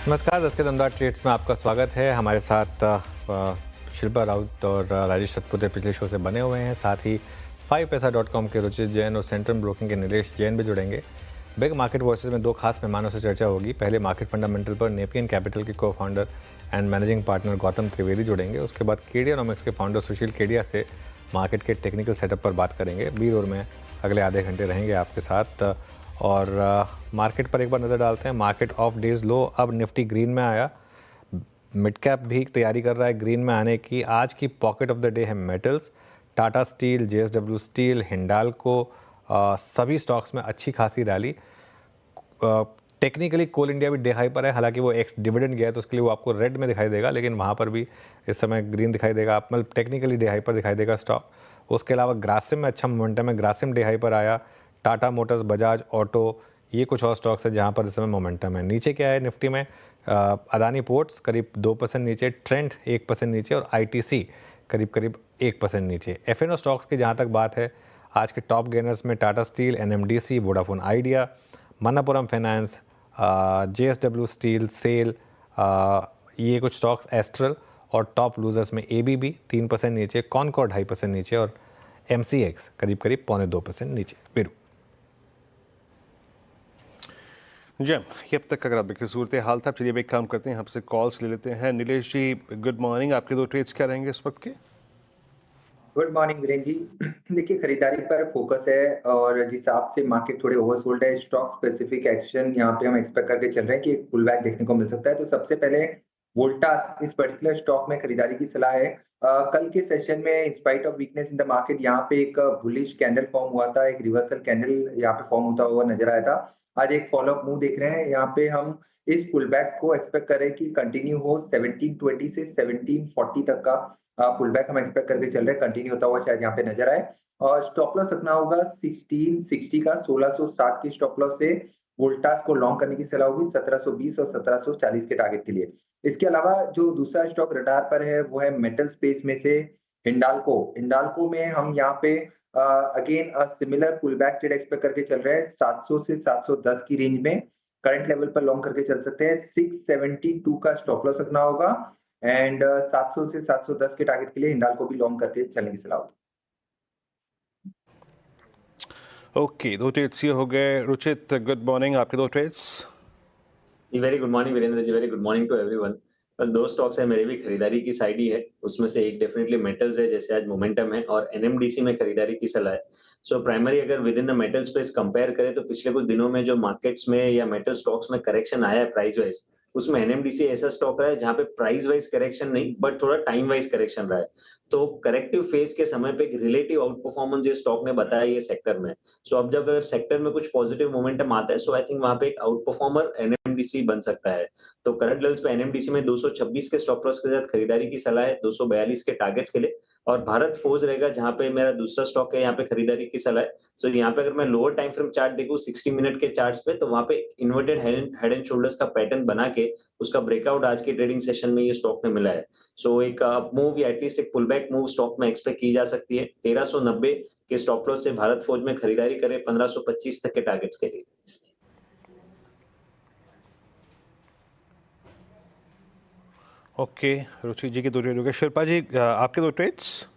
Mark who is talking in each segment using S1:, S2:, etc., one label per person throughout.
S1: नमस्कार, दस दमदार ट्रेड्स में आपका स्वागत है। हमारे साथ शिल्पा राउत और राजेश सतपुते पिछले शो से बने हुए हैं। साथ ही 5paisa.com के रुचित जैन और सेंट्रम ब्रोकिंग के नीलेश जैन भी जुड़ेंगे। बिग मार्केट वॉइसेस में दो खास मेहमानों से चर्चा होगी। पहले मार्केट फंडामेंटल पर नेपियन कैपिटल के को founder and managing partner Gautam Trivedi जुड़ेंगे। उसके बाद केडियानॉमिक्स के फाउंडर सुशील केडिया से मार्केट के टेक्निकल सेटअप पर बात करेंगे। बीर और मैं अगले आधे घंटे रहेंगे आपके साथ। और मार्केट पर एक बार नज़र डालते हैं। मार्केट ऑफ डेज लो, अब निफ्टी ग्रीन में आया। मिड कैप भी तैयारी कर रहा है ग्रीन में आने की। आज की पॉकेट ऑफ द डे है metals. Tata steel, JSW steel, Hindalco, सभी स्टॉक्स में अच्छी खासी रैली। टेक्निकली कोल इंडिया भी डे हाई पर है, हालांकि वो एक्स डिविडेंड गया है तो उसके लिए वो आपको रेड में दिखाई देगा, लेकिन वहाँ पर भी इस समय ग्रीन दिखाई देगा। आप मतलब टेक्निकली डे हाई पर दिखाई देगा स्टॉक। उसके अलावा ग्रासिम में अच्छा मोमेंटम है, ग्रासिम डे हाई पर आया। टाटा मोटर्स, बजाज ऑटो, ये कुछ और स्टॉक्स है जहाँ पर इस समय मोमेंटम है। नीचे क्या है निफ्टी में? अदानी पोर्ट्स करीब 2% नीचे, ट्रेंड 1% नीचे और आईटीसी करीब 1% नीचे। एफएनओ स्टॉक्स की जहाँ तक बात है, आज के टॉप गेनर्स में Tata steel, NMDC, Vodafone Idea, Manappuram finance, JSW steel, SAIL, ये कुछ स्टॉक्स, एस्ट्रल। और टॉप लूजर्स में एबीबी 3% नीचे, कॉनकॉर्ड 2.5% नीचे और एमसीएक्स करीब 0.25% नीचे। वीरू
S2: जी, ये अब तक का अगर आप देखिए सूरत हाल था। चलिए अब एक काम करते हैं, आपसे कॉल्स ले लेते हैं। नीलेश जी, गुड मॉर्निंग। आपके दो ट्रेड्स क्या रहेंगे इस वक्त के?
S3: गुड मॉर्निंग वीरेंद्र जी। देखिए, खरीदारी पर फोकस है और जिस हिसाब से मार्केट थोड़े ओवरसोल्ड है, स्टॉक स्पेसिफिक एक्शन यहाँ पे हम एक्सपेक्ट करके चल रहे हैं कि एक पुल बैक देखने को मिल सकता है। तो सबसे पहले वोल्टास, इस पर्टिकुलर स्टॉक में खरीदारी की सलाह है। कल के सेशन में in spite of weakness in the market यहाँ पे एक बुलिश कैंडल फॉर्म हुआ था, एक रिवर्सल कैंडल यहाँ पे फॉर्म होता हुआ नजर आया था। आज एक फॉलोअप मूव देख रहे हैं। यहाँ पे हम इस पुल बैक को एक्सपेक्ट करें कि कंटिन्यू हो 1720 से 1740 तक का पुल बैक हम एक्सपेक्ट करके चल रहे हैं, कंटिन्यू होता हुआ शायद यहाँ पे नजर आए। और स्टॉप लॉस रखना होगा 1660 का, 1660 की स्टॉप लॉस से वोल्टास को लॉन्ग करने की सलाह होगी 1720 और 1740 के टारगेट के लिए। इसके अलावा जो दूसरा स्टॉक रडार पर है वो है मेटल स्पेस में से हिंडाल्को। हिंडाल्को में हम यहाँ पे again similar pull back trade expect करके चल रहे हैं 700 से 710 की रेंज में। करंट लेवल पर लॉन्ग करके चल सकते हैं। 672 का स्टॉप लॉस रखना होगा एंड 700 से 710 के टारगेट के लिए हिंडाल्को भी लॉन्ग करके चलने की सलाह होगी।
S2: ओके, दो ट्रेड्स ये हो गए। Ruchit, good morning. आपके दो trades?
S4: Very good morning Virendra ji, very good morning to everyone. दो स्टॉक्स है, मेरी भी खरीदारी की साइड ही है। उसमें से एक डेफिनेटली मेटल्स है, जैसे आज मोमेंटम है, और एनएमडीसी में खरीदारी की सलाह है। सो प्राइमरी अगर with in the metal space compare करें तो पिछले कुछ दिनों में जो मार्केट्स में या मेटल स्टॉक्स में करेक्शन आया है प्राइस वाइज, उसमें एनएमडीसी ऐसा स्टॉक रहा है जहां पे प्राइस वाइज करेक्शन नहीं बट थोड़ा टाइम वाइज करेक्शन रहा है। तो करेक्टिव फेज के समय पे एक रिलेटिव आउट परफॉर्मेंस ये स्टॉक ने बताया ये सेक्टर में। सो अब जब अगर सेक्टर में कुछ पॉजिटिव मोमेंटम आता है, सो आई थिंक वहां पे एक आउट परफॉर्मर एनएमडीसी बन सकता है। तो करंट लेवल्स पे एनएमडीसी में 226 के स्टॉप लॉस के साथ खरीदारी की सलाह है, 242 के टारगेट्स के लिए। और भारत फोर्ज रहेगा जहां पे मेरा दूसरा स्टॉक है, यहाँ पे खरीदारी की सलाह है। सो यहाँ पे अगर मैं लोअर टाइम फ्रेम चार्ट देखूं 60 मिनट के चार्ट्स पे, तो वहां पे इन्वर्टेड हेड एंड शोल्डर्स का पैटर्न बना के उसका ब्रेकआउट आज के ट्रेडिंग सेशन में ये स्टॉक ने मिला है। सो एक अप मूव या एटलीस्ट एक पुल बैक मूव स्टॉक में एक्सपेक्ट की जा सकती है। 1390 के स्टॉप लॉस से भारत फौज में खरीदारी करे 1525 तक के टारगेट्स के लिए।
S2: ओके, रुचि जी के दो ट्रेड हो गए। शिल्पा जी, आपके दो ट्रेड्स?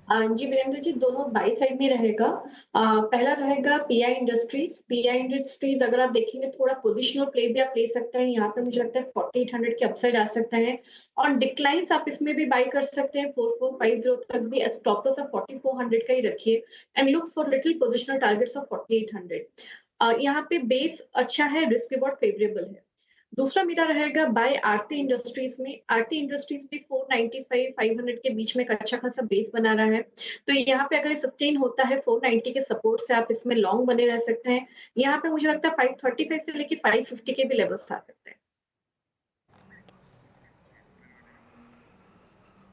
S5: जी वीरेंद्र जी, दोनों बाई साइड में रहेगा। पहला रहेगा पीआई इंडस्ट्रीज। पीआई इंडस्ट्रीज अगर आप देखेंगे थोड़ा पोजिशनल प्ले भी आप ले सकते हैं। यहाँ पे मुझे लगता है 4800 के अपसाइड आ सकता है। और डिक्लाइंस आप इसमें भी बाई कर सकते हैं 4450 तक भी। स्टॉप लॉस आप 4400 का ही रखिए and look for little positional targets of 4800। यहाँ पे बेस अच्छा है, रिस्क रिवॉर्ड फेवरेबल है। दूसरा मेरा रहेगा बाय आरती इंडस्ट्रीज में। आरती इंडस्ट्रीज भी 495 500 के बीच में एक अच्छा खासा बेस बना रहा है। तो यहाँ पे अगर सस्टेन होता है 490 के सपोर्ट से, आप इसमें लॉन्ग बने रह सकते हैं। यहाँ पे मुझे लगता है 535 से लेके 550 के भी लेवल्स आ सकते हैं।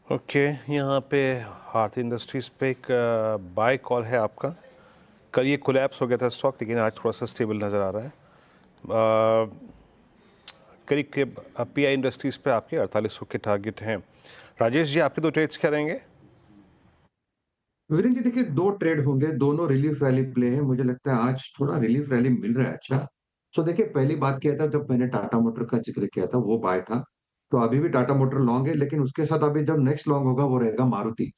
S2: ओके, यहाँ पे आरती इंडस्ट्रीज पे एक बाय कॉल है आपका। कल ये कोलैप्स हो गया था स्टॉक, लेकिन आज थोड़ा सा स्टेबल नज़र आ रहा है। करीब के पीआई इंडस्ट्रीज पे आपके 4800 के टारगेट हैं। राजेश जी, आपके दो ट्रेड्स क्या रहेंगे?
S6: वीरेंद्र जी, देखिए दो ट्रेड होंगे, दोनों रिलीफ रैली प्ले है। मुझे लगता है आज थोड़ा रिलीफ रैली मिल रहा है अच्छा। सो देखिए, पहली बात क्या था, जब मैंने टाटा मोटर का ज़िक्र किया था, वो बाय था। तो अभी भी टाटा मोटर लॉन्ग है, लेकिन उसके साथ अभी जब नेक्स्ट लॉन्ग होगा, वो रहेगा मारुति।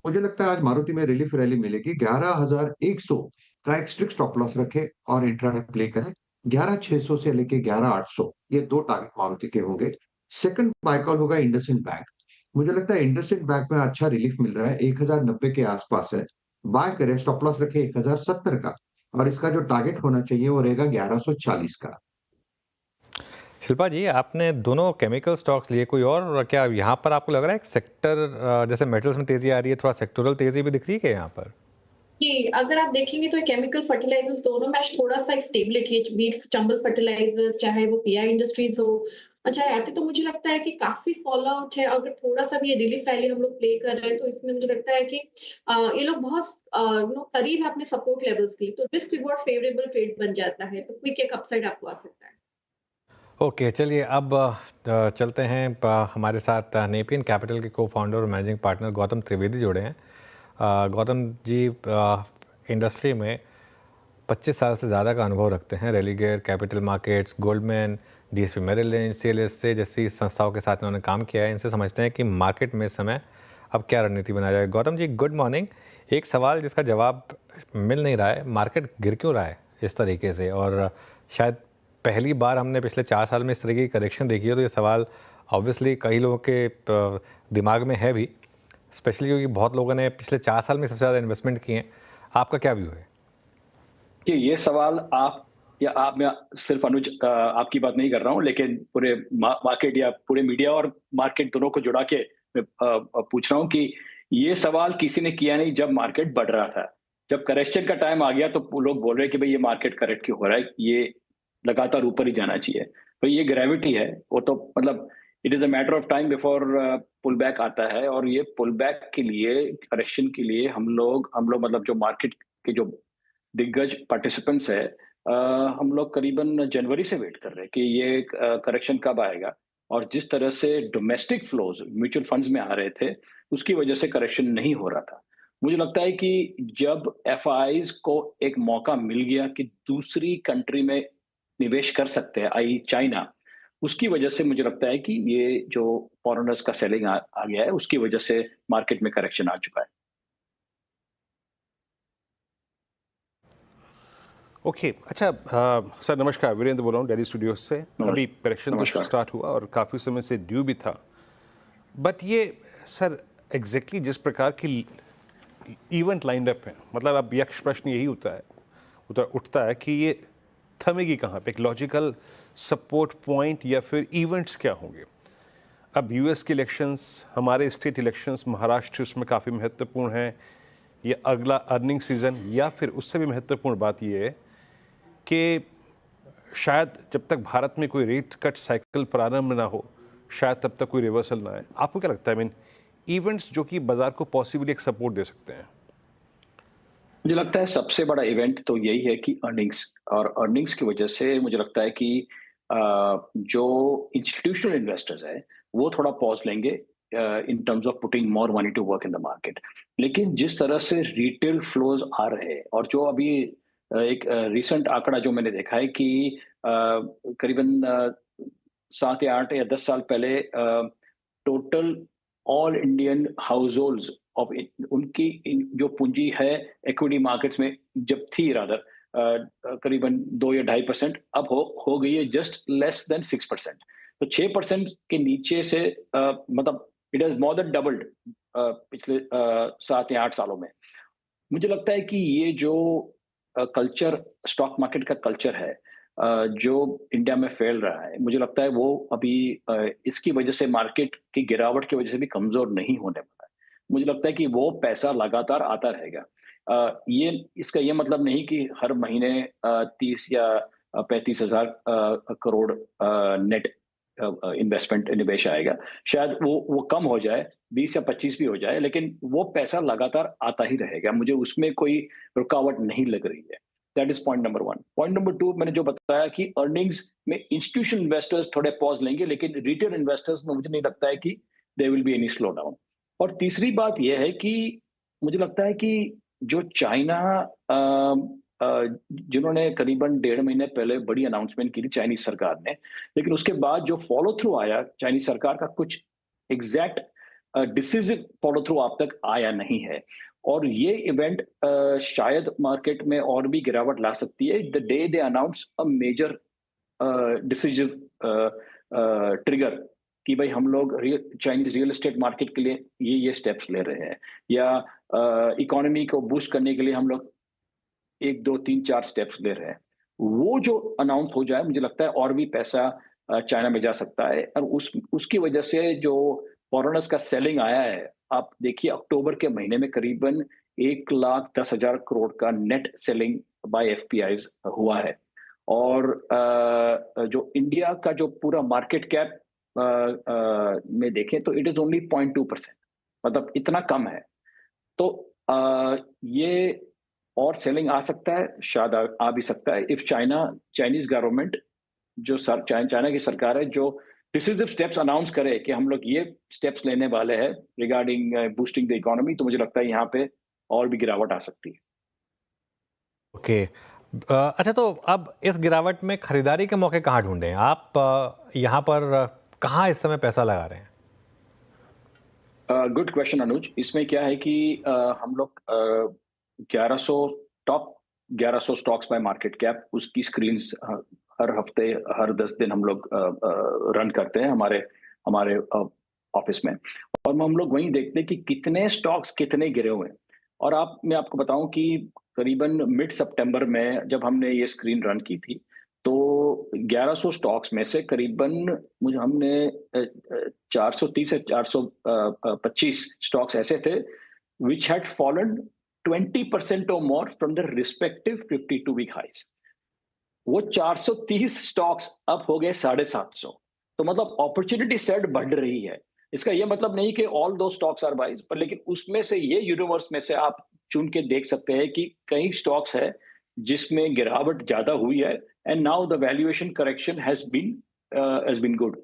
S6: मुझे लगता है आज मारुति में रिलीफ रैली मिलेगी। 11,100 का एक स्ट्रिक्ट स्टॉप लॉस रखें और इंट्राडे प्ले करें। 11,600 से लेके 11,800, ये 2 टारगेट मारुति के होंगे। सेकंड बाय कॉल होगा इंडसइंड बैंक। मुझे लगता है इंडसइंड बैंक में अच्छा रिलीफ मिल रहा है, 1,090 के आसपास है। बाय करें, स्टॉप लॉस रखें 1,070 का, और इसका जो टारगेट होना चाहिए वो रहेगा 1140 का।
S1: शिल्पा जी, आपने दोनों केमिकल स्टॉक्स लिए, कोई और क्या यहाँ पर आपको लग रहा है एक सेक्टर, जैसे मेटल्स में तेजी आ रही है, थोड़ा सेक्टोरल तेजी भी दिख रही है क्या यहाँ पर?
S5: जी, अगर आप देखेंगे तो केमिकल फर्टिलाइजर्स दोनों में आज थोड़ा-सा एक स्टेबिलिटी है, बीट चंबल फर्टिलाइजर, चाहे वो पीआई इंडस्ट्रीज हो, चाहे आरती, तो मुझे लगता है कि काफ़ी फॉल आउट है। अगर थोड़ा-सा भी ये रिलीफ रैली हम लोग प्ले कर रहे हैं, तो इसमें मुझे लगता है कि ये लोग बहुत करीब है अपने सपोर्ट लेवल्स के, तो रिस्क रिवॉर्ड फेवरेबल ट्रेड बन जाता है, तो क्विक एक अपसाइड आपको आ सकता है।
S1: ओके, चलिए अब चलते हैं। हमारे साथ नेपियन कैपिटल के को फाउंडर और मैनेजिंग पार्टनर गौतम त्रिवेदी जुड़े हैं। गौतम जी इंडस्ट्री में 25 साल से ज़्यादा का अनुभव रखते हैं। Religare, capital markets, Goldman, DSP Merrill Lynch, CLSA जैसी संस्थाओं के साथ इन्होंने काम किया है। इनसे समझते हैं कि मार्केट में इस समय अब क्या रणनीति बनाया जाए। Gautam ji, good morning. एक सवाल जिसका जवाब मिल नहीं रहा है, मार्केट गिर क्यों रहा है इस तरीके से? और शायद पहली बार हमने पिछले 4 साल में इस तरीके की करेक्शन देखी है, तो ये सवाल ऑब्वियसली कई लोगों के दिमाग में है भी, स्पेशली क्योंकि बहुत लोगों ने पिछले 4 साल में सबसे ज़्यादा इन्वेस्टमेंट किए हैं। आपका क्या व्यू है?
S7: कि ये सवाल आप मैं सिर्फ अनुज आपकी बात नहीं कर रहा हूँ, लेकिन पूरे मार्केट या पूरे मीडिया और मार्केट दोनों को जुड़ा के मैं पूछ रहा हूँ कि ये सवाल किसी ने किया नहीं जब मार्केट बढ़ रहा था। जब करेक्शन का टाइम आ गया तो लोग बोल रहे हैं कि भाई ये मार्केट करेक्ट क्यों हो रहा है, ये लगातार ऊपर ही जाना चाहिए। तो ये ग्रेविटी है, वो तो मतलब it is a matter of time before pull back आता है। और ये पुल बैक के लिए, करेक्शन के लिए हम लोग मतलब जो मार्केट के जो दिग्गज पार्टिसिपेंट्स है, हम लोग करीबन जनवरी से वेट कर रहे हैं कि ये करेक्शन कब आएगा। और जिस तरह से डोमेस्टिक फ्लोज म्यूचुअल फंड्स में आ रहे थे, उसकी वजह से करेक्शन नहीं हो रहा था। मुझे लगता है कि जब एफआईज को एक मौका मिल गया कि दूसरी कंट्री में निवेश कर सकते हैं, आई चाइना, उसकी वजह से मुझे लगता है कि ये जो फॉरेनर्स का सेलिंग आ गया है, उसकी वजह से मार्केट में करेक्शन आ चुका है।
S2: ओके अच्छा, सर नमस्कार, वीरेंद्र बोल रहा हूँ दिल्ली स्टूडियो से। अभी करेक्शन तो स्टार्ट हुआ और काफ़ी समय से ड्यू भी था, बट ये सर एग्जैक्टली जिस प्रकार की इवेंट लाइंड अप है, मतलब अब यक्ष प्रश्न यही उठता है कि ये थमेगी कहाँ पे, एक लॉजिकल सपोर्ट पॉइंट या फिर इवेंट्स क्या होंगे। अब यूएस के इलेक्शंस, हमारे स्टेट इलेक्शंस, महाराष्ट्र उसमें काफ़ी महत्वपूर्ण है, ये अगला अर्निंग सीजन, या फिर उससे भी महत्वपूर्ण बात ये है कि शायद जब तक भारत में कोई रेट कट साइकिल प्रारंभ ना हो, शायद तब तक कोई रिवर्सल ना आए। आपको क्या लगता है, मीन इवेंट्स जो कि बाजार को पॉसिबली एक सपोर्ट दे सकते हैं?
S7: मुझे लगता है सबसे बड़ा इवेंट तो यही है कि अर्निंग्स, और अर्निंग्स की वजह से मुझे लगता है कि जो इंस्टीट्यूशनल इन्वेस्टर्स है वो थोड़ा पॉज लेंगे in terms of putting more money to work in the market. लेकिन जिस तरह से रिटेल फ्लोज आ रहे हैं, और जो अभी एक रिसेंट आंकड़ा जो मैंने देखा है कि करीबन 7 या 8 या 10 साल पहले total all Indian house holds of उनकी जो पूंजी है इक्विटी मार्केट्स में जब थी, रादर करीबन 2 या 2.5%, अब हो गई है जस्ट लेस देन 6%। तो 6% के नीचे से मतलब it has more than doubled पिछले 7 या 8 सालों में। मुझे लगता है कि ये जो कल्चर, स्टॉक मार्केट का कल्चर है जो इंडिया में फैल रहा है, मुझे लगता है वो अभी इसकी वजह से, मार्केट की गिरावट की वजह से भी कमजोर नहीं होने वाला है। मुझे लगता है कि वो पैसा लगातार आता रहेगा। ये इसका ये मतलब नहीं कि हर महीने 30 या 35 हजार करोड़ नेट इन्वेस्टमेंट निवेश आएगा। शायद वो कम हो जाए, 20 या 25 भी हो जाए, लेकिन वो पैसा लगातार आता ही रहेगा। मुझे उसमें कोई रुकावट नहीं लग रही है। That is point number 1। Point number 2, मैंने जो बताया कि अर्निंग्स में इंस्टीट्यूशनल इन्वेस्टर्स थोड़े पॉज लेंगे, लेकिन रिटेल इन्वेस्टर्स में मुझे नहीं लगता है कि there will be any slow down. और तीसरी बात यह है कि मुझे लगता है कि जो चाइना जिन्होंने करीबन 1.5 महीने पहले बड़ी अनाउंसमेंट की थी चाइनीज सरकार ने, लेकिन उसके बाद जो फॉलो थ्रू आया चाइनीज सरकार का, कुछ एग्जैक्ट डिसिसिव फॉलो थ्रू आप तक आया नहीं है। और ये इवेंट शायद मार्केट में और भी गिरावट ला सकती है the day they announce a major decisive trigger कि भाई हम लोग चाइनीज रियल एस्टेट मार्केट के लिए ये स्टेप्स ले रहे हैं, या इकोनॉमी को बूस्ट करने के लिए हम लोग 1 2 3 4 स्टेप्स ले रहे हैं। वो जो अनाउंस हो जाए, मुझे लगता है और भी पैसा चाइना में जा सकता है, और उसकी वजह से जो फॉरेनर्स का सेलिंग आया है, आप देखिए अक्टूबर के महीने में करीबन 1,10,000 करोड़ का नेट सेलिंग बाय एफपीआईज हुआ है। और जो इंडिया का जो पूरा मार्केट कैप में देखें तो इट इज ओनली 0.2%, मतलब इतना कम है। तो ये और सेलिंग आ सकता है, शायद आ भी सकता है इफ चाइनीज गवर्नमेंट, जो चाइना की सरकार है, जो डिसिसिव स्टेप्स अनाउंस करे कि हम लोग ये स्टेप्स लेने वाले हैं रिगार्डिंग बूस्टिंग द इकोनॉमी, तो मुझे लगता है यहाँ पे और भी गिरावट आ सकती है।
S1: ओके। अच्छा, तो अब इस गिरावट में खरीदारी के मौके कहाँ ढूंढें आप? यहाँ पर कहाँ इस समय पैसा लगा रहे हैं?
S7: गुड क्वेश्चन अनुज। इसमें क्या है कि हम लोग 1100 top 1100 stocks bye market cap, उसकी स्क्रीन्स हर हफ्ते हर 10 दिन हम लोग रन करते हैं हमारे ऑफिस में, और हम लोग वहीं देखते हैं कि कितने स्टॉक्स कितने गिरे हुए हैं। और मैं आपको बताऊं कि करीबन मिड सितंबर में जब हमने ये स्क्रीन रन की थी, तो 1100 स्टॉक्स में से करीबन हमने 430 से 425 स्टॉक्स ऐसे थे which had fallen 20% or more from the respective 52 week highs। वो 430 स्टॉक्स अब हो गए 750। तो मतलब अपॉर्चुनिटी सेट बढ़ रही है। इसका ये मतलब नहीं कि ऑल दो स्टॉक्स आर बाइज, पर लेकिन उसमें से ये यूनिवर्स में से आप चुन के देख सकते हैं कि कई स्टॉक्स है जिसमें गिरावट ज्यादा हुई है, and now the valuation correction has been good.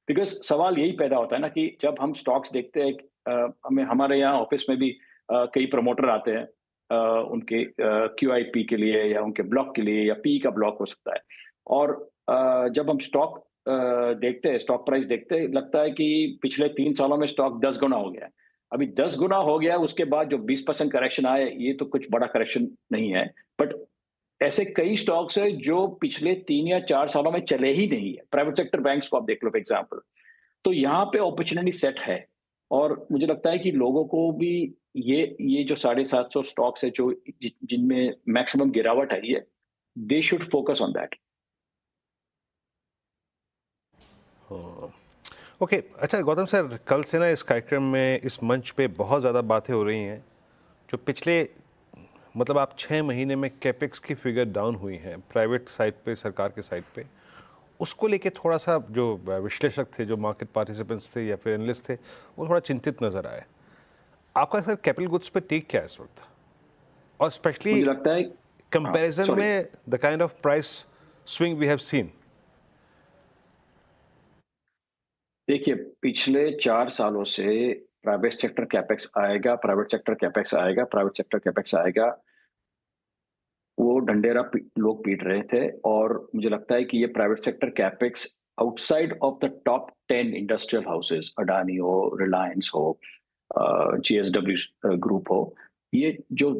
S7: Because सवाल यही पैदा होता है ना कि जब हम स्टॉक्स देखते हैं, हमारे यहाँ ऑफिस में भी कई प्रमोटर आते हैं उनके QIP के लिए या उनके ब्लॉक के लिए, या पी का ब्लॉक हो सकता है। और जब हम स्टॉक देखते हैं, स्टॉक प्राइस देखते हैं, लगता है कि पिछले 3 सालों में स्टॉक 10 गुना हो गया है। अभी 10 गुना हो गया, उसके बाद जो 20% करेक्शन आए, ये तो कुछ बड़ा करेक्शन नहीं है, बट ऐसे कई स्टॉक्स है जो पिछले 3 या 4 सालों में चले ही नहीं है। प्राइवेट सेक्टर बैंक्स को आप देख लो फॉर एग्जाम्पल। तो यहाँ पे अपॉर्चुनिटी सेट है, और मुझे लगता है कि लोगों को भी ये जो 750 स्टॉक्स है जो जिनमें मैक्सिमम गिरावट आई है, they should focus on that.
S2: Okay. अच्छा गौतम सर, कल से ना इस कार्यक्रम में, इस मंच पे बहुत ज़्यादा बातें हो रही हैं जो पिछले मतलब आप 6 महीने में कैपेक्स की फिगर डाउन हुई है प्राइवेट साइड पे, सरकार के साइड पे, उसको लेके थोड़ा सा जो विश्लेषक थे, जो मार्केट पार्टिसिपेंट्स थे या फिर एनालिस्ट थे, वो थोड़ा चिंतित नज़र आए। आपका सर कैपिटल गुड्स पे टेक क्या है इस वक्त, और स्पेशली
S7: मुझे लगता है
S2: कंपैरिजन में the kind of price swing we have seen?
S7: देखिए, पिछले 4 सालों से प्राइवेट सेक्टर कैपेक्स आएगा, प्राइवेट सेक्टर कैपेक्स आएगा, प्राइवेट सेक्टर कैपेक्स आएगा, वो डंडेरा लोग पीट रहे थे। और मुझे लगता है कि ये private sector capex outside of the top 10 industrial houses, Adani हो, रिलायंस हो, GSW ग्रुप हो, ये जो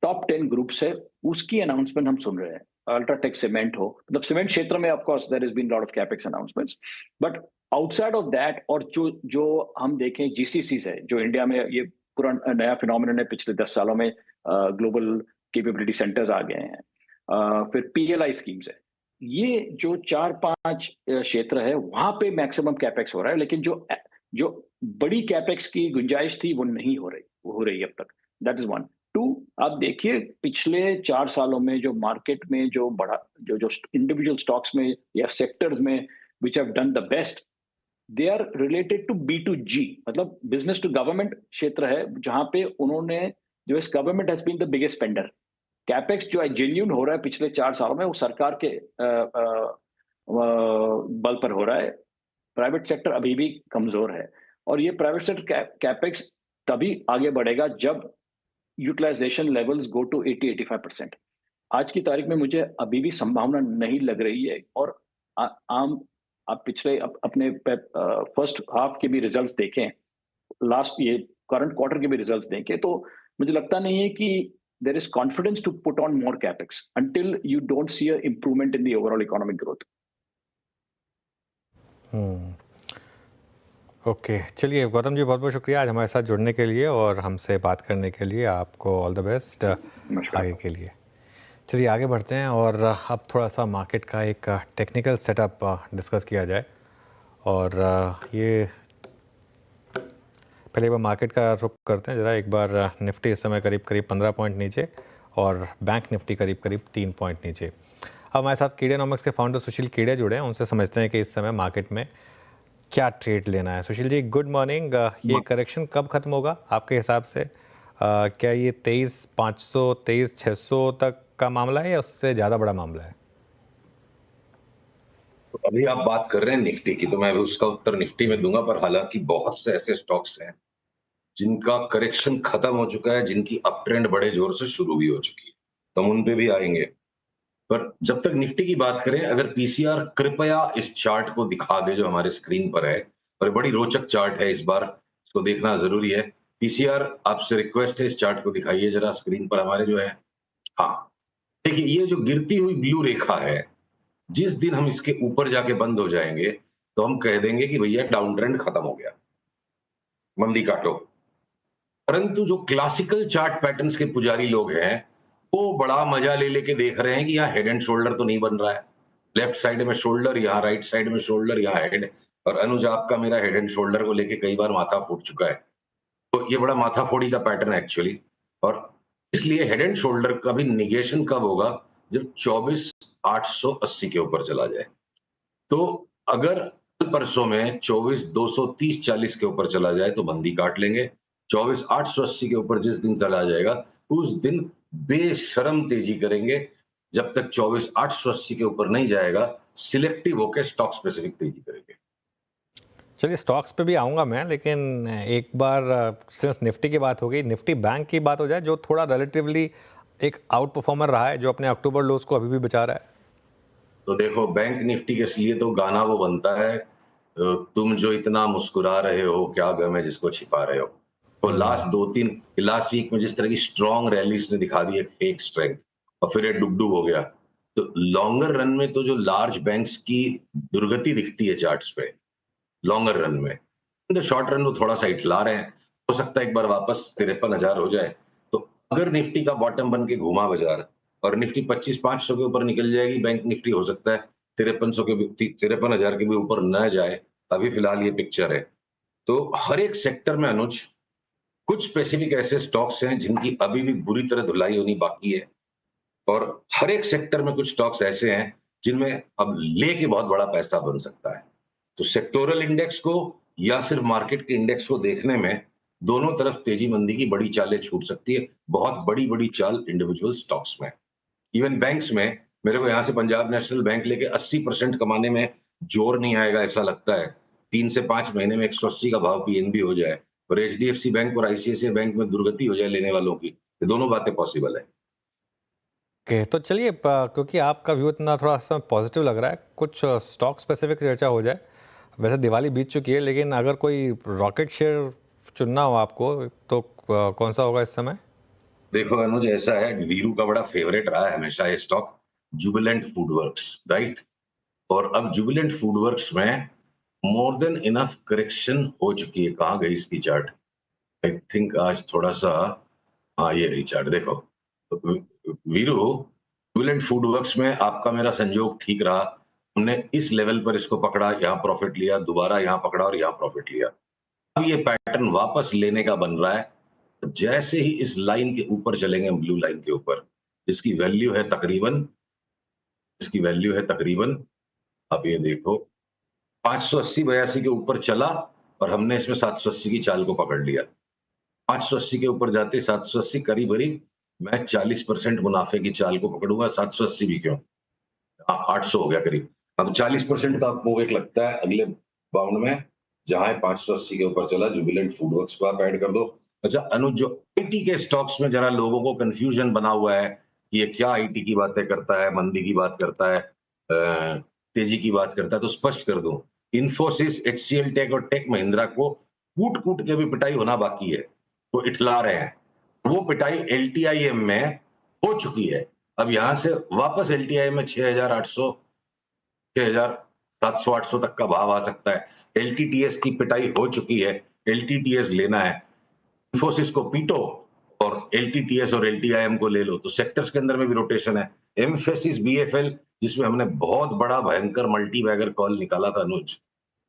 S7: टॉप 10 ग्रुप्स है उसकी अनाउंसमेंट हम सुन रहे हैं। अल्ट्राटेक सीमेंट हो, मतलब सीमेंट क्षेत्र में of course there has been lot of capex announcements, but outside of that, और जो हम देखें GCCs है, जो इंडिया में ये पूरा नया फिनोमिनन है, पिछले 10 सालों में ग्लोबल कैपेबिलिटी सेंटर्स आ गए हैं। फिर PLI स्कीम्स है, ये जो 4-5 क्षेत्र है, वहां पे मैक्सिमम कैपेक्स हो रहा है, लेकिन जो बड़ी कैपेक्स की गुंजाइश थी वो नहीं हो रही अब तक। That is 1। 2, आप देखिए पिछले 4 सालों में जो मार्केट में जो इंडिविजुअल स्टॉक्स में या सेक्टर्स में which have done the best, they are related to B2G, मतलब बिजनेस टू गवर्नमेंट क्षेत्र है, जहां पे उन्होंने जो इस government has been the biggest spender. Capex जो है जेन्युइन हो रहा है पिछले 4 सालों में, वो सरकार के बल पर हो रहा है। प्राइवेट सेक्टर अभी भी कमजोर है, और ये प्राइवेट सेक्टर कैपेक्स तभी आगे बढ़ेगा जब यूटिलाइजेशन लेवल्स गो टू 80-85%। आज की तारीख में मुझे अभी भी संभावना नहीं लग रही है। और आम आप पिछले अपने फर्स्ट हाफ के भी रिजल्ट्स देखें, लास्ट ये करंट क्वार्टर के भी रिजल्ट्स देखें, तो मुझे लगता नहीं है कि there is confidence to put on more capex until you don't see a improvement in the overall economic growth.
S1: Okay, चलिए गौतम जी, बहुत बहुत शुक्रिया आज हमारे साथ जुड़ने के लिए और हमसे बात करने के लिए। आपको ऑल द बेस्ट आगे के लिए। चलिए आगे बढ़ते हैं और अब थोड़ा सा मार्केट का एक टेक्निकल सेटअप डिस्कस किया जाए। और ये पहले एक बार मार्केट का रुख करते हैं ज़रा। एक बार निफ्टी इस समय करीब करीब 15 पॉइंट नीचे और बैंक निफ्टी करीब करीब 3 पॉइंट नीचे। अब हमारे साथ कीड़ेनॉमिक्स के फाउंडर सुशील कीड़े जुड़े हैं, उनसे समझते हैं कि इस समय मार्केट में क्या ट्रेड लेना है। Sushil ji, good morning. ये करेक्शन कब खत्म होगा आपके हिसाब से? क्या ये 23,500 23,600 तक का मामला है या उससे ज़्यादा बड़ा मामला है?
S8: तो अभी आप बात कर रहे हैं निफ्टी की, तो मैं उसका उत्तर निफ्टी में दूंगा। पर हालांकि बहुत से ऐसे स्टॉक्स हैं जिनका करेक्शन खत्म हो चुका है, जिनकी अप ट्रेंड बड़े जोर से शुरू भी हो चुकी है, तो हम उन पे भी आएंगे। पर जब तक निफ्टी की बात करें, अगर पीसीआर कृपया इस चार्ट को दिखा दे जो हमारे स्क्रीन पर है, और बड़ी रोचक चार्ट है, इस बार इसको देखना जरूरी है। पीसीआर, आपसे रिक्वेस्ट है इस चार्ट को दिखाइए जरा स्क्रीन पर हमारे जो है। हाँ, देखिए ये जो गिरती हुई ब्लू रेखा है, जिस दिन हम इसके ऊपर जाके बंद हो जाएंगे तो हम कह देंगे कि भैया डाउन ट्रेंड खत्म हो गया, मंदी काटो। परंतु जो क्लासिकल चार्ट पैटर्न्स के पुजारी लोग हैं, वो बड़ा मजा ले लेके देख रहे हैं कि यहाँ हेड एंड शोल्डर तो नहीं बन रहा है। लेफ्ट साइड में शोल्डर, यहाँ राइट साइड में शोल्डर, यहाँ हेड। और अनुज, आपका मेरा हेड एंड शोल्डर को लेके कई बार माथा फूट चुका है, तो ये बड़ा माथा फोड़ी का पैटर्न है एक्चुअली। और इसलिए हेड एंड शोल्डर का भी निगेशन कब होगा? जब 24,880 के ऊपर चला जाए। तो अगर कल परसों में 24,230-40 के ऊपर चला जाए तो मंदी काट लेंगे। 24,880 के ऊपर जिस दिन चला जाएगा उस दिन बेशरम तेजी करेंगे। जब तक 24,880 के ऊपर नहीं जाएगा, सिलेक्टिव होकर स्टॉक स्पेसिफिक तेजी करेंगे।
S1: चलिए स्टॉक्स पे भी आऊँगा मैं, लेकिन एक बार सिंस निफ्टी की बात हो गई, निफ्टी बैंक की बात हो जाए, जो थोड़ा रिलेटिवली एक आउट परफॉर्मर रहा है, जो अपने अक्टूबर लोज को अभी भी बचा रहा है।
S8: तो देखो, बैंक निफ्टी के लिए तो गाना वो बनता है, तुम जो इतना मुस्कुरा रहे हो, क्या गम है जिसको छिपा रहे हो। तो लास्ट वीक में जिस तरह की स्ट्रॉन्ग रैलीज ने दिखा दी एक फेक स्ट्रेंथ, और फिर ये डुबडुब हो गया। तो लॉन्गर रन में तो जो लार्ज बैंक्स की दुर्गति दिखती है चार्ट्स पे, लॉन्गर रन में, इन द शॉर्ट रन वो थोड़ा सा इठला रहे हैं। हो सकता है एक बार वापस 53,000 हो जाए। तो अगर निफ्टी का बॉटम बन के घूमा बाजार और निफ्टी 25,500 के ऊपर निकल जाएगी, बैंक निफ्टी हो सकता है 5300 के भी, 53,000 के भी ऊपर न जाए। अभी फिलहाल ये पिक्चर है। तो हर एक सेक्टर में अनुज, कुछ स्पेसिफिक ऐसे स्टॉक्स हैं जिनकी अभी भी बुरी तरह धुलाई होनी बाकी है, और हर एक सेक्टर में कुछ स्टॉक्स ऐसे हैं जिनमें अब लेके बहुत बड़ा पैसा बन सकता है। तो सेक्टोरल इंडेक्स को या सिर्फ मार्केट के इंडेक्स को देखने में दोनों तरफ तेजी मंदी की बड़ी चालें छूट सकती है। बहुत बड़ी बड़ी चाल इंडिविजुअल स्टॉक्स में, इवन बैंक्स में। मेरे को यहां से पंजाब नेशनल बैंक लेके 80% कमाने में जोर नहीं आएगा, ऐसा लगता है। 3 से 5 महीने में 180 का भाव पीएनबी हो जाए और एचडीएफसी बैंक और आईसीआईसीआई बैंक में दुर्गति हो जाए लेने वालों की, ये दोनों बातें पॉसिबल है।
S1: ओके, तो चलिए क्योंकि आपका व्यू इतना थोड़ा सा पॉजिटिव लग रहा है, कुछ स्टॉक स्पेसिफिक चर्चा हो जाए। वैसे दिवाली बीत चुकी है, लेकिन अगर कोई रॉकेट शेयर चुनना हो आपको तो कौन सा होगा इस समय?
S8: देखो अनुज, ऐसा है, वीरू का बड़ा फेवरेट रहा है हमेशा ये स्टॉक, जुबिलेंट फूडवर्क्स, राइट। और अब जुबिलेंट फूडवर्क्स में मोर देन इनफ करेक्शन हो चुकी है। कहाँ गई इसकी चार्ट? आई थिंक आज थोड़ा सा, हाँ ये रही चार्ट, देखो। तो वीरू, जुबिलेंट फूडवर्क्स में आपका मेरा संजोग ठीक रहा। हमने इस लेवल पर इसको पकड़ा, यहाँ प्रॉफिट लिया, दोबारा यहाँ पकड़ा और यहाँ प्रॉफिट लिया। अब ये पैटर्न वापस लेने का बन रहा है। जैसे ही इस लाइन के ऊपर चलेंगे, ब्लू लाइन के ऊपर, इसकी वैल्यू है तकरीबन, अब ये देखो 580-82 के ऊपर चला और हमने इसमें 780 की चाल को पकड़ लिया। 580 के ऊपर जाते 780 करीब करीब मैं 40% मुनाफे की चाल को पकड़ूंगा। 780 भी क्यों, 800 हो गया करीब। हाँ, तो 40% का मूव एक लगता है अगले बाउंड में, जहां 580 के ऊपर चला। जुबिलेंट फूडवर्क्स को आप ऐड कर दो। अच्छा अनुज, जो आईटी के स्टॉक्स में जरा लोगों को कंफ्यूजन बना हुआ है कि ये क्या आईटी की बातें करता है, मंदी की बात करता है, तेजी की बात करता है, तो स्पष्ट कर दूं, इन्फोसिस, एचसीएल टेक और टेक महिंद्रा को कूट कूट के भी पिटाई होना बाकी है, तो इठला रहे हैं। वो पिटाई एलटीआईएम में हो चुकी है। अब यहां से वापस एलटीआई में 6,800 6,700 800 तक का भाव आ सकता है। एलटीटीएस की पिटाई हो चुकी है, एलटीटीएस लेना है, इन्फोसिस को पीटो और एलटीटीएस और एलटीआईएम को ले लो, तो सेक्टर्स के अंदर में भी रोटेशन है। एम्फेसिस, बीएफएल, जिसमें हमने बहुत बड़ा भयंकर मल्टी बैगर कॉल निकाला था अनुज,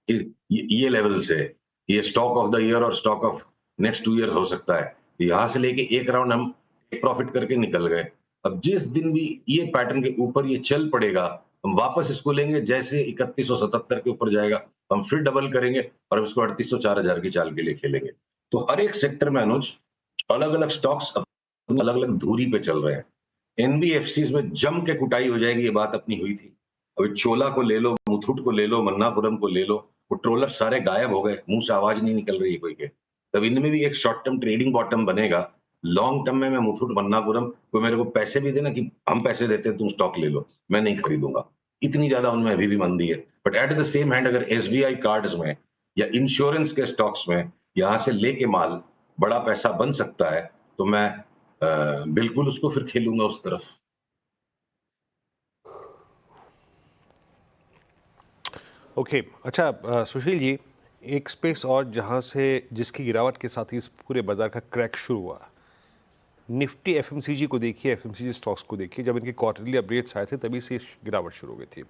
S8: ये लेवल से ये स्टॉक ऑफ द ईयर और स्टॉक ऑफ नेक्स्ट 2 इयर्स हो सकता है। यहां से लेके एक राउंड हम प्रॉफिट करके निकल गए। अब जिस दिन भी ये पैटर्न के ऊपर ये चल पड़ेगा, हम वापस इसको लेंगे, जैसे 3177 के ऊपर जाएगा हम फिर डबल करेंगे और इसको 3800 4000 की चाल के लिए खेलेंगे। तो हर एक सेक्टर में अनुज अलग अलग स्टॉक्स अलग अलग धूरी पे चल रहे हैं। एनबीएफसीज में जम के कुटाई हो जाएगी, ये बात अपनी हुई थी। अभी चोला को ले लो, मुथूट को ले लो, मन्नापुरम को ले लो, वो ट्रोलर सारे गायब हो गए, मुंह से आवाज नहीं निकल रही है कोई के। तब इनमें भी एक शॉर्ट टर्म ट्रेडिंग बॉटम बनेगा। लॉन्ग टर्म में मैं मुथूट, मन्नापुरम को मेरे को पैसे भी देना कि हम पैसे देते हैं तुम स्टॉक ले लो, मैं नहीं खरीदूंगा, इतनी ज्यादा उनमें अभी भी मंदी है। But at the same hand अगर एसबीआई कार्ड्स में या इंश्योरेंस के स्टॉक्स में यहां से लेके माल बड़ा पैसा बन सकता है, तो मैं बिल्कुल उसको फिर खेलूंगा उस तरफ।
S2: ओके अच्छा सुशील जी, एक स्पेस और जहां से जिसकी गिरावट के साथ ही इस पूरे बाजार का क्रैक शुरू हुआ, निफ्टी एफएमसीजी को देखिए, एफएमसीजी स्टॉक्स को देखिए, जब इनके क्वार्टरली अपडेट्स आए थे तभी से गिरावट शुरू हो गई थी।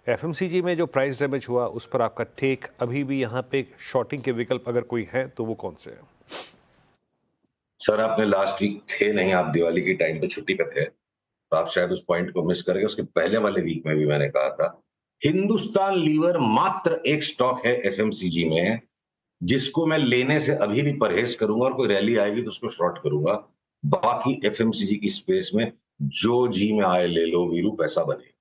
S2: एफएमसीजी में जो प्राइस डैमेज हुआ उस पर आपका टेक, अभी भी यहाँ पे शॉर्टिंग के विकल्प अगर कोई है तो वो कौन से हैं?
S8: सर आपने लास्ट वीक थे नहीं, आप दिवाली की टाइम पे छुट्टी पे थे, तो आप शायद उस पॉइंट को मिस कर गए। उसके पहले वाले वीक में भी मैंने कहा था, हिंदुस्तान लीवर मात्र एक स्टॉक है एफएमसीजी में जिसको मैं लेने से अभी भी परहेज करूंगा, और कोई रैली आएगी तो उसको शॉर्ट करूंगा। बाकी एफएमसीजी की स्पेस में जो जी में आए ले लो वीरू, पैसा बने।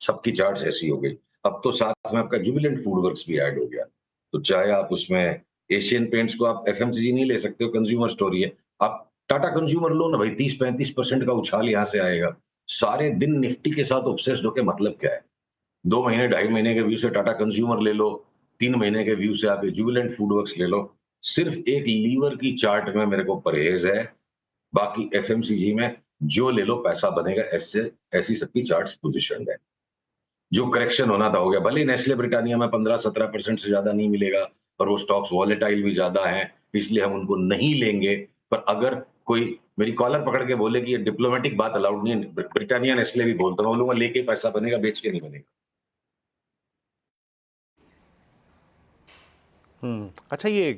S8: सबकी चार्ट्स ऐसी हो गई। अब तो साथ में आपका जुबिलेंट फूडवर्क्स भी ऐड हो गया, तो चाहे आप उसमें एशियन पेंट्स को आप एफएमसीजी नहीं ले सकते हो, कंज्यूमर स्टोरी है, आप टाटा कंज्यूमर लो ना भाई, 30-35% का उछाल यहां से आएगा। सारे दिन निफ्टी के साथ ऑब्सेस्ड होके मतलब क्या है? 2 महीने 2.5 महीने के व्यू से टाटा कंज्यूमर ले लो, 3 महीने के व्यू से आप जुबिलेंट फूडवर्क्स ले लो। सिर्फ एक लीवर की चार्ट में मेरे को परहेज है, बाकी एफएमसीजी में जो ले लो पैसा बनेगा, ऐसे ऐसी सबकी चार्ट्स पोजिशन है। जो करेक्शन होना था हो गया। भले नेस्ले ब्रिटानिया में 15-17% से ज्यादा नहीं मिलेगा, पर वो स्टॉक्स वॉलेटाइल भी ज्यादा हैं, इसलिए हम उनको नहीं लेंगे। पर अगर कोई मेरी कॉलर पकड़ के बोले कि ये डिप्लोमेटिक बात अलाउड नहीं है, ब्रिटानिया नेस्ले भी बोलता हूँ, बोलूंगा लेके पैसा बनेगा, बेच के नहीं बनेगा।
S2: अच्छा, ये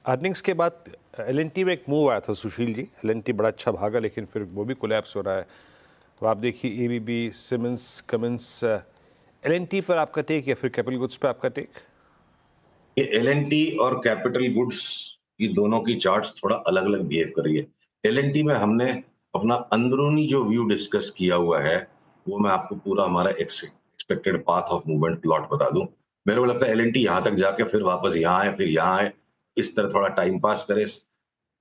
S2: अर्निंग्स के बाद एलएनटी में एक मूव आया था सुशील जी, एलएनटी बड़ा अच्छा भागा लेकिन फिर वो भी कोलैप्स हो रहा है। अब आप देखिए एबीबी, सिमेंस, कमिंस, एलएनटी पर आपका टेक या फिर कैपिटल गुड्स पर आपका टेक?
S8: ये एलएनटी और कैपिटल गुड्स की दोनों की चार्ट्स थोड़ा अलग अलग बिहेव कर रही है। एलएनटी में हमने अपना अंदरूनी जो व्यू डिस्कस किया हुआ है, वो मैं आपको पूरा हमारा expected path of movement plot बता दूं। मेरे को लगता है एलएनटी यहां तक जाके फिर वापस यहाँ आए, फिर यहाँ आए, इस तरह थोड़ा टाइम पास करे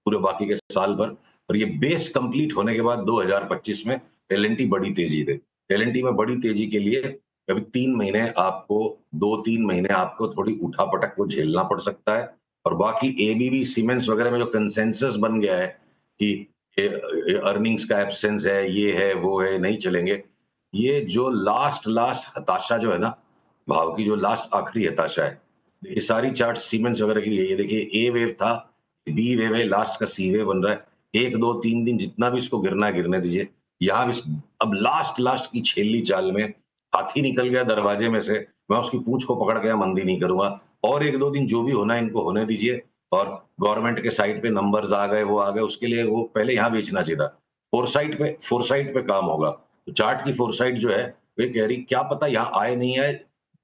S8: पूरे बाकी के साल भर, और ये बेस कंप्लीट होने के बाद 2025 में एलएनटी बड़ी तेजी दे। एलएनटी में बड़ी तेजी के लिए अभी 3 महीने आपको, 2-3 महीने आपको थोड़ी उठापटक को झेलना पड़ सकता है। और बाकी एबीबी, सीमेंस वगैरह में जो कंसेंसस बन गया है कि अर्निंग्स का एब्सेंस है, ये है, वो है, नहीं चलेंगे, ये जो लास्ट हताशा जो है ना, भाव की जो लास्ट आखिरी हताशा है, ये सारी चार्ट सीमेंस वगैरह की ये देखिए, ए वेव था, बी वेव है, लास्ट का सी वेव बन रहा है। 1-2-3 दिन जितना भी इसको गिरना है गिरने दीजिए। यहाँ भी अब लास्ट की छेली चाल में हाथी निकल गया दरवाजे में से, मैं उसकी पूंछ को पकड़ के मंदी नहीं करूंगा। और 1-2 दिन जो भी होना है इनको होने दीजिए। और गवर्नमेंट के साइड पे नंबर्स आ गए, वो आ गए, उसके लिए वो पहले यहाँ बेचना चाहिए था। फोरसाइट पे काम होगा। तो चार्ट की फोरसाइट जो है वे कह रही क्या पता यहाँ आए नहीं आए,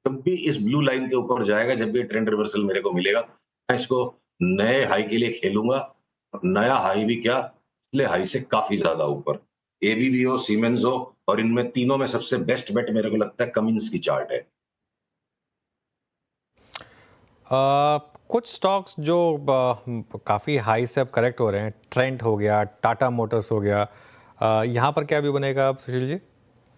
S8: जब भी इस ब्लू लाइन के ऊपर जाएगा, जब भी ट्रेंड रिवर्सल मेरे को मिलेगा, मैं इसको नए हाई के लिए खेलूंगा। नया हाई भी क्या, पिछले हाई से काफी ज्यादा ऊपर। एबीबी हो, सीमेंस हो, और इनमें तीनों में सबसे बेस्ट बेट मेरे को लगता है कमिंस की चार्ट है।
S1: कुछ स्टॉक्स जो काफ़ी हाई से अब करेक्ट हो रहे हैं, ट्रेंट हो गया, टाटा मोटर्स हो गया, यहाँ पर क्या व्यू बनेगा अब सुशील जी?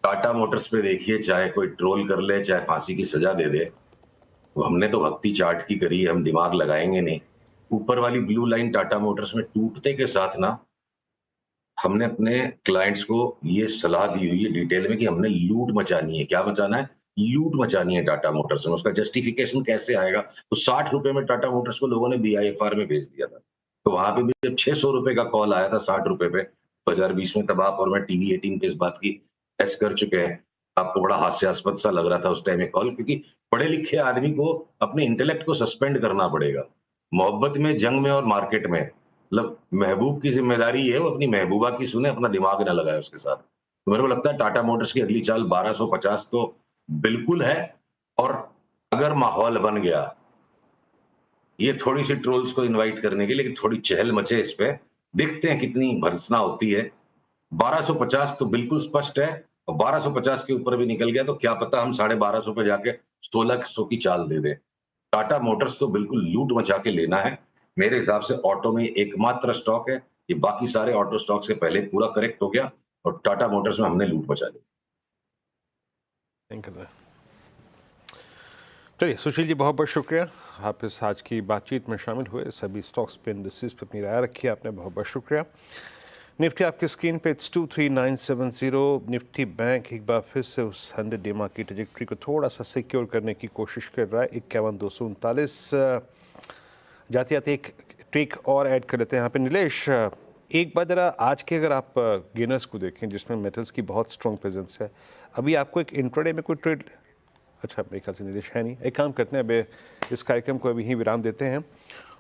S8: टाटा मोटर्स पे देखिए, चाहे कोई ट्रोल कर ले, चाहे फांसी की सजा दे दे, तो हमने तो भक्ति चार्ट की करी है, हम दिमाग लगाएंगे नहीं। ऊपर वाली ब्लू लाइन टाटा मोटर्स में टूटते के साथ ना, हमने अपने क्लाइंट्स को ये सलाह दी हुई है डिटेल में कि हमने लूट मचानी है। क्या मचाना है? लूट मचानी है टाटा मोटर्स में। उसका जस्टिफिकेशन कैसे आएगा? तो 60 रुपए में टाटा मोटर्स को लोगों ने बीआईएफआर में भेज दिया था। तो वहां पे भी जब 600 रुपए का कॉल आया था 60 रुपए पे 2020 में, तब आप और मैं टीवी 18 पे इस बात की टेस कर चुके हैं। आपको बड़ा हास्यास्पद सा लग रहा था उस टाइम कॉल, क्योंकि पढ़े लिखे आदमी को अपने इंटेलेक्ट को सस्पेंड करना पड़ेगा। मोहब्बत में, जंग में और मार्केट में, मतलब महबूब की जिम्मेदारी है वो अपनी महबूबा की सुने, अपना दिमाग ना लगाए उसके साथ। तो मेरे को लगता है टाटा मोटर्स की अगली चाल 1250 तो बिल्कुल है। और अगर माहौल बन गया, ये थोड़ी सी ट्रोल्स को इनवाइट करने के लिए कि थोड़ी चहल मचे इस पे, देखते हैं कितनी भर्त्सना होती है। 1250 तो बिल्कुल स्पष्ट है, और 1250 के ऊपर भी निकल गया तो क्या पता हम 1250 पे जाके 1600 की चाल दे दें। टाटा मोटर्स तो बिल्कुल लूट मचा के लेना है। मेरे हिसाब से ऑटो में एकमात्र स्टॉक है, ये बाकी सारे ऑटो स्टॉक से पहले पूरा करेक्ट हो गया और टाटा मोटर्स में हमने लूट मचा ली।
S2: चलिए सुशील जी, बहुत बहुत शुक्रिया, आप इस आज की बातचीत में शामिल हुए, सभी स्टॉक्स पे, इंडस्ट्रीज पे अपनी राय रखी आपने, बहुत बहुत शुक्रिया। निफ्टी आपकी स्क्रीन पे 23970। निफ्टी बैंक एक बार फिर से उस 100 डे की ट्रजेक्टरी को थोड़ा सा सिक्योर करने की कोशिश कर रहा है। 51,239 जाते जाते एक ट्रिक और ऐड कर लेते हैं यहाँ पे। नीलेश, एक बार जरा आज के अगर आप गेनर्स को देखें जिसमें मेटल्स की बहुत स्ट्रॉन्ग प्रेजेंस है, अभी आपको एक इंट्राडे में कोई ट्रेड, अच्छा मेरे ख्याल से नीलेश है नहीं, एक काम करते हैं, अभी इस कार्यक्रम को अभी ही विराम देते हैं।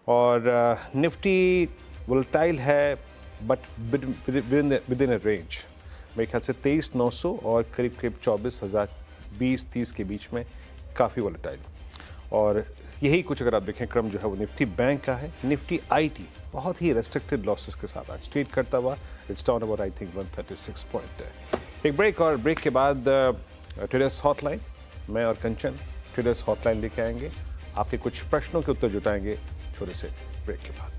S2: और निफ्टी वोलेटाइल है but with in a range, मेरे ख्याल से 23,900 और करीब करीब 24,000 20-30 के बीच में काफ़ी वोलेटाइल। और यही कुछ अगर आप देखें क्रम जो है वो निफ्टी बैंक का है। निफ्टी आईटी बहुत ही रेस्ट्रिक्टेड लॉसेस के साथ आज ट्रेड करता हुआ, it's down about I think 136 point. एक ब्रेक, और ब्रेक के बाद ट्रेडर्स हॉटलाइन, मैं और कंचन ट्रेडर्स हॉटलाइन लेके आएंगे, आपके कुछ प्रश्नों के उत्तर जुटाएंगे छोटे से ब्रेक के बाद।